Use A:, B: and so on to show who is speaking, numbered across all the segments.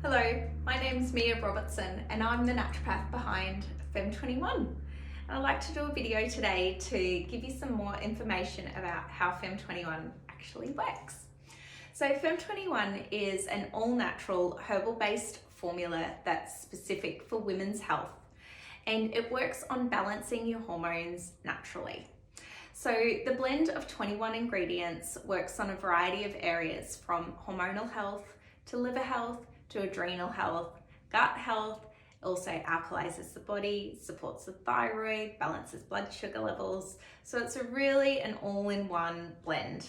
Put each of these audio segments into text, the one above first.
A: Hello, my name's Mia Robertson and I'm the naturopath behind Fem21. And I'd like to do a video today to give you some more information about how Fem21 actually works. So Fem21 is an all-natural herbal-based formula that's specific for women's health, and it works on balancing your hormones naturally. So the blend of 21 ingredients works on a variety of areas, from hormonal health to liver health to adrenal health, gut health. It also alkalizes the body, supports the thyroid, balances blood sugar levels. So it's really an all-in-one blend.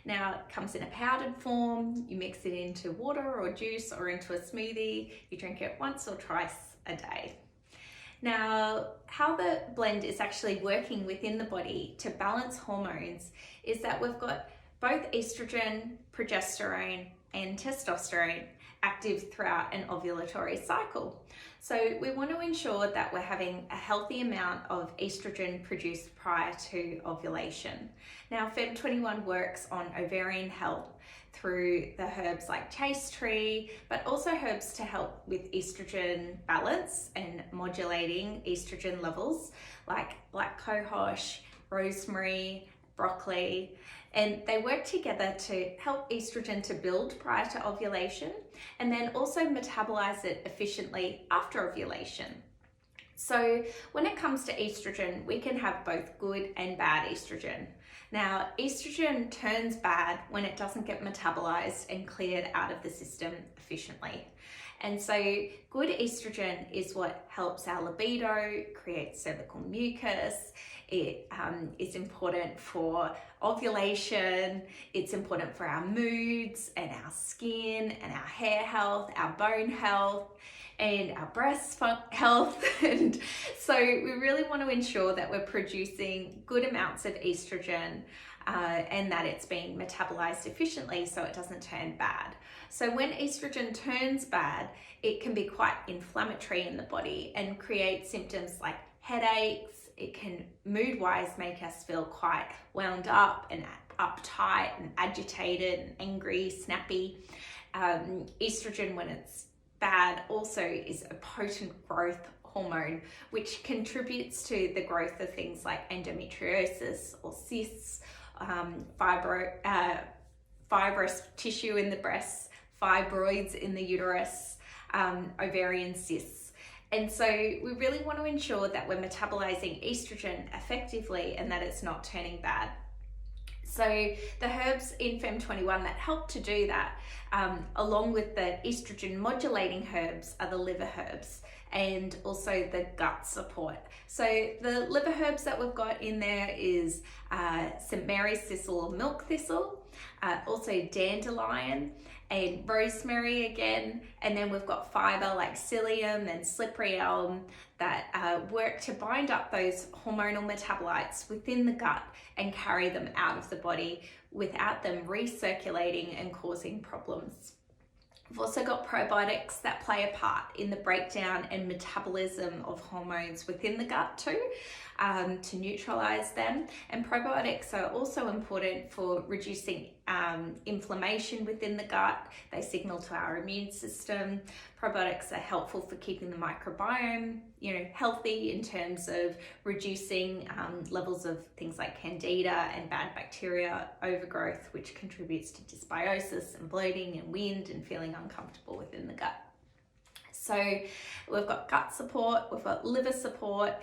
A: Now it comes in a powdered form. You mix it into water or juice or into a smoothie. You drink it once or twice a day. Now, how the blend is actually working within the body to balance hormones is that we've got both estrogen, progesterone, and testosterone active throughout an ovulatory cycle. So we want to ensure that we're having a healthy amount of estrogen produced prior to ovulation. Now, Fem21 works on ovarian health through the herbs like chaste tree, but also herbs to help with estrogen balance and modulating estrogen levels like black cohosh, rosemary, broccoli, and they work together to help estrogen to build prior to ovulation and then also metabolize it efficiently after ovulation. So when it comes to estrogen, we can have both good and bad estrogen. Now, estrogen turns bad when it doesn't get metabolized and cleared out of the system efficiently. And so good estrogen is what helps our libido, creates cervical mucus. It is important for ovulation. It's important for our moods and our skin and our hair health, our bone health, and our breast health. And so we really want to ensure that we're producing good amounts of estrogen and that it's being metabolized efficiently so it doesn't turn bad. So when estrogen turns bad, it can be quite inflammatory in the body and create symptoms like headaches. It can mood-wise make us feel quite wound up and uptight and agitated and angry, snappy. Estrogen, when it's bad, also is a potent growth hormone which contributes to the growth of things like endometriosis or cysts, fibrous tissue in the breasts, fibroids in the uterus, ovarian cysts. And so we really want to ensure that we're metabolizing estrogen effectively and that it's not turning bad. So the herbs in Fem21 that help to do that, along with the estrogen modulating herbs, are the liver herbs and also the gut support. So the liver herbs that we've got in there is St. Mary's thistle or milk thistle, also dandelion and rosemary again, and then we've got fiber like psyllium and slippery elm that work to bind up those hormonal metabolites within the gut and carry them out of the body without them recirculating and causing problems. We've also got probiotics that play a part in the breakdown and metabolism of hormones within the gut too, to neutralize them. And probiotics are also important for reducing inflammation within the gut. They signal to our immune system. Probiotics are helpful for keeping the microbiome, healthy in terms of reducing levels of things like candida and bad bacteria overgrowth, which contributes to dysbiosis and bloating and wind and feeling uncomfortable within the gut. So we've got gut support, we've got liver support,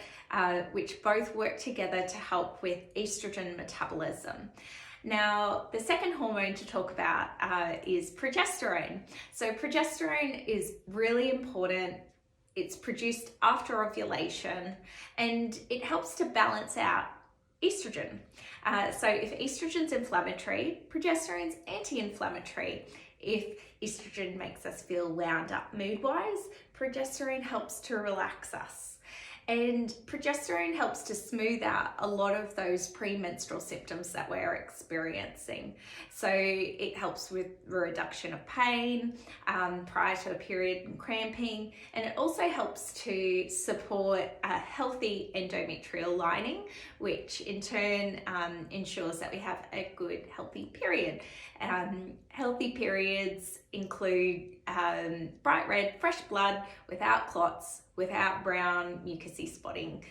A: which both work together to help with estrogen metabolism. Now, the second hormone to talk about is progesterone. So progesterone is really important. It's produced after ovulation and it helps to balance out estrogen. So if estrogen's inflammatory, progesterone's anti-inflammatory. If estrogen makes us feel wound up mood-wise, progesterone helps to relax us. And progesterone helps to smooth out a lot of those premenstrual symptoms that we're experiencing. So it helps with the reduction of pain prior to a period and cramping, and it also helps to support a healthy endometrial lining, which in turn ensures that we have a good healthy period. Healthy periods include bright red, fresh blood without clots, without brown mucousy spotting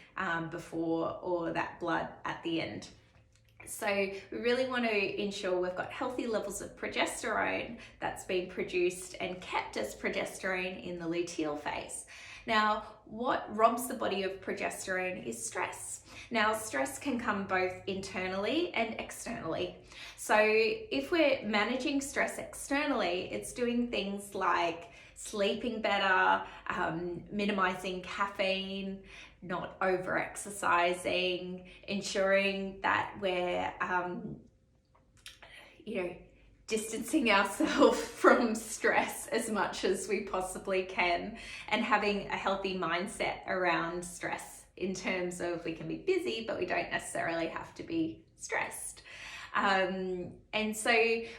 A: before, or that blood at the end. So we really want to ensure we've got healthy levels of progesterone that's been produced and kept as progesterone in the luteal phase. Now, what robs the body of progesterone is stress. Now, stress can come both internally and externally. So if we're managing stress externally, it's doing things like sleeping better, minimizing caffeine, not over exercising, ensuring that we're, distancing ourselves from stress as much as we possibly can, and having a healthy mindset around stress in terms of we can be busy, but we don't necessarily have to be stressed. And so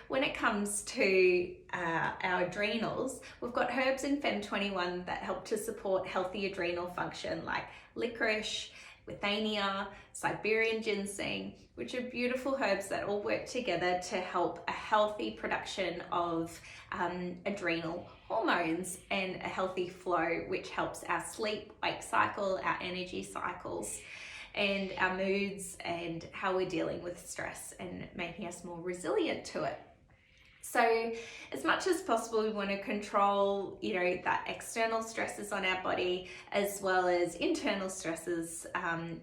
A: when it comes to our adrenals, we've got herbs in Fem21 that help to support healthy adrenal function, like licorice, withania, Siberian ginseng, which are beautiful herbs that all work together to help a healthy production of adrenal hormones and a healthy flow, which helps our sleep, wake cycle, our energy cycles, and our moods, and how we're dealing with stress and making us more resilient to it. So as much as possible, we want to control, that external stresses on our body, as well as internal stresses,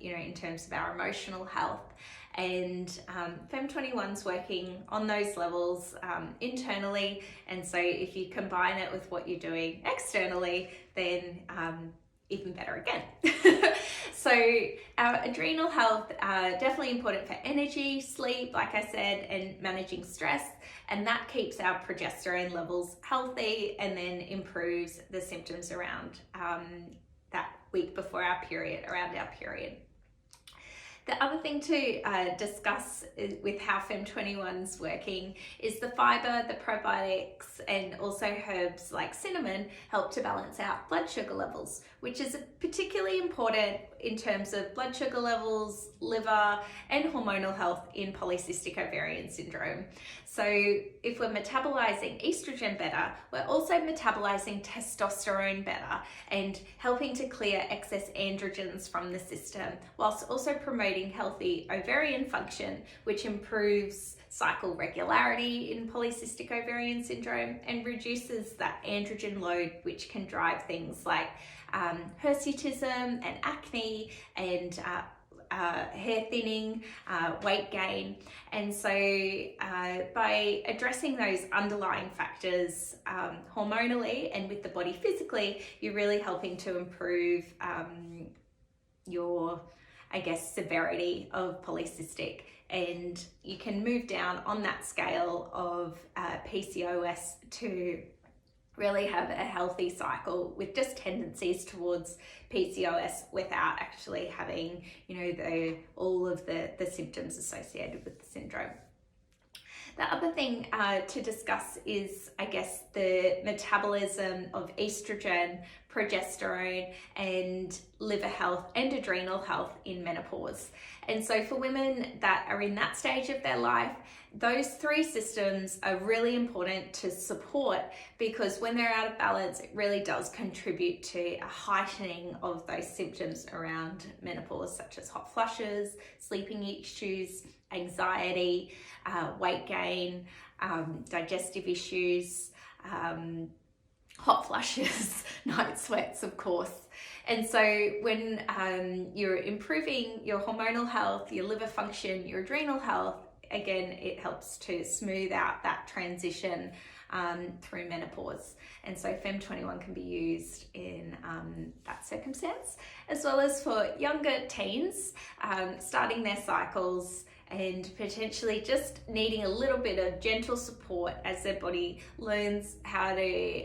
A: in terms of our emotional health. And Fem21's working on those levels internally. And so if you combine it with what you're doing externally, then even better again. So our adrenal health definitely important for energy, sleep, like I said, and managing stress, and that keeps our progesterone levels healthy and then improves the symptoms around that week before our period, around our period. The other thing to discuss with how Fem21's working is the fiber, the probiotics, and also herbs like cinnamon help to balance out blood sugar levels, which is particularly important in terms of blood sugar levels, liver, and hormonal health in polycystic ovarian syndrome. So if we're metabolizing estrogen better, we're also metabolizing testosterone better and helping to clear excess androgens from the system, whilst also promoting healthy ovarian function, which improves cycle regularity in polycystic ovarian syndrome and reduces that androgen load, which can drive things like hirsutism and acne and hair thinning, weight gain. And so by addressing those underlying factors hormonally and with the body physically, you're really helping to improve your, severity of polycystic, and you can move down on that scale of PCOS to really have a healthy cycle with just tendencies towards PCOS without actually having, all of the symptoms associated with the syndrome. The other thing to discuss is, the metabolism of estrogen, progesterone, and liver health and adrenal health in menopause. And so for women that are in that stage of their life, those three systems are really important to support, because when they're out of balance, it really does contribute to a heightening of those symptoms around menopause, such as hot flushes, sleeping issues, anxiety, weight gain, digestive issues, hot flushes, night sweats, of course. And so when you're improving your hormonal health, your liver function, your adrenal health, again, it helps to smooth out that transition through menopause. And so Fem21 can be used in that circumstance, as well as for younger teens starting their cycles and potentially just needing a little bit of gentle support as their body learns how to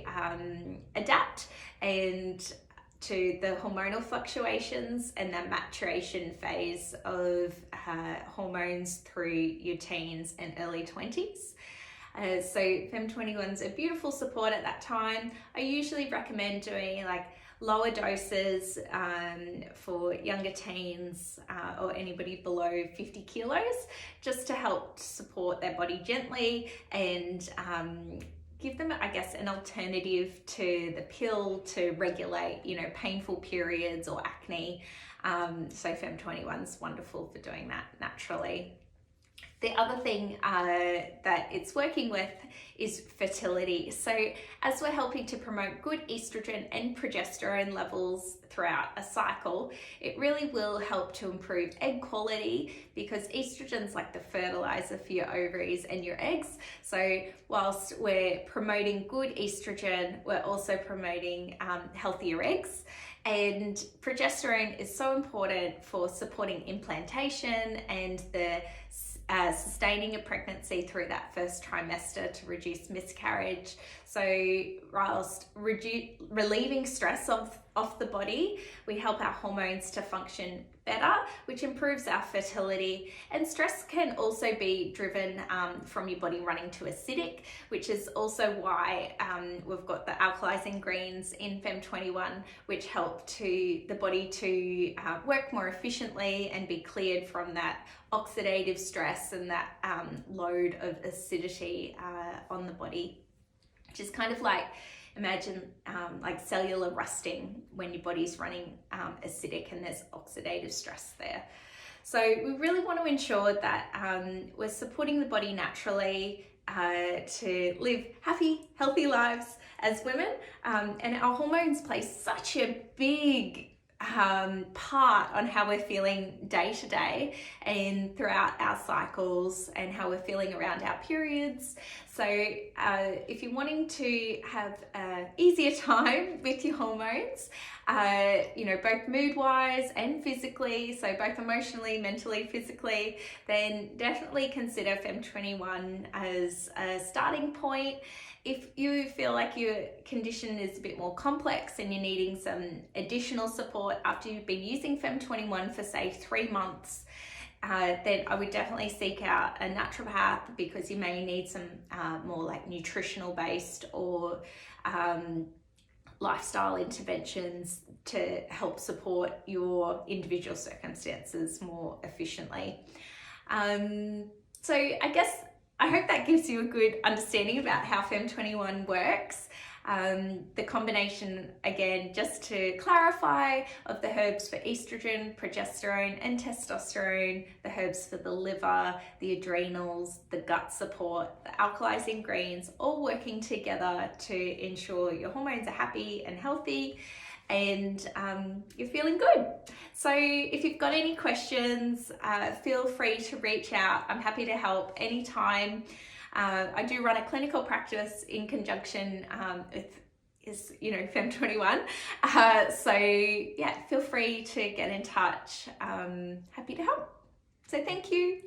A: adapt and to the hormonal fluctuations and the maturation phase of hormones through your teens and early 20s. So Fem21's a beautiful support at that time. I usually recommend doing lower doses for younger teens or anybody below 50 kilos, just to help support their body gently and give them, I guess, an alternative to the pill to regulate, painful periods or acne. So Fem21's wonderful for doing that naturally. The other thing that it's working with is fertility. So as we're helping to promote good estrogen and progesterone levels throughout a cycle, it really will help to improve egg quality, because estrogen's like the fertilizer for your ovaries and your eggs. So whilst we're promoting good estrogen, we're also promoting healthier eggs. And progesterone is so important for supporting implantation and the sustaining a pregnancy through that first trimester to reduce miscarriage. So whilst relieving stress off the body, we help our hormones to function better, which improves our fertility. And stress can also be driven from your body running too acidic, which is also why we've got the alkalizing greens in Fem21, which help the body to work more efficiently and be cleared from that oxidative stress and that load of acidity on the body, which is kind of like, imagine like cellular rusting when your body's running acidic and there's oxidative stress there. So we really want to ensure that we're supporting the body naturally to live happy, healthy lives as women. And our hormones play such a big part on how we're feeling day to day and throughout our cycles, and how we're feeling around our periods. So if you're wanting to have an easier time with your hormones, both mood wise and physically, so both emotionally, mentally, physically, then definitely consider Fem21 as a starting point. If you feel like your condition is a bit more complex and you're needing some additional support after you've been using Fem21 for say 3 months, then I would definitely seek out a naturopath, because you may need some more like nutritional based or lifestyle interventions to help support your individual circumstances more efficiently. So I hope that gives you a good understanding about how Fem21 works. The combination, again, just to clarify, of the herbs for estrogen, progesterone and testosterone, the herbs for the liver, the adrenals, the gut support, the alkalizing greens, all working together to ensure your hormones are happy and healthy and you're feeling good. So if you've got any questions, feel free to reach out. I'm happy to help anytime. I do run a clinical practice in conjunction with Fem21. So yeah, feel free to get in touch. Happy to help. So thank you.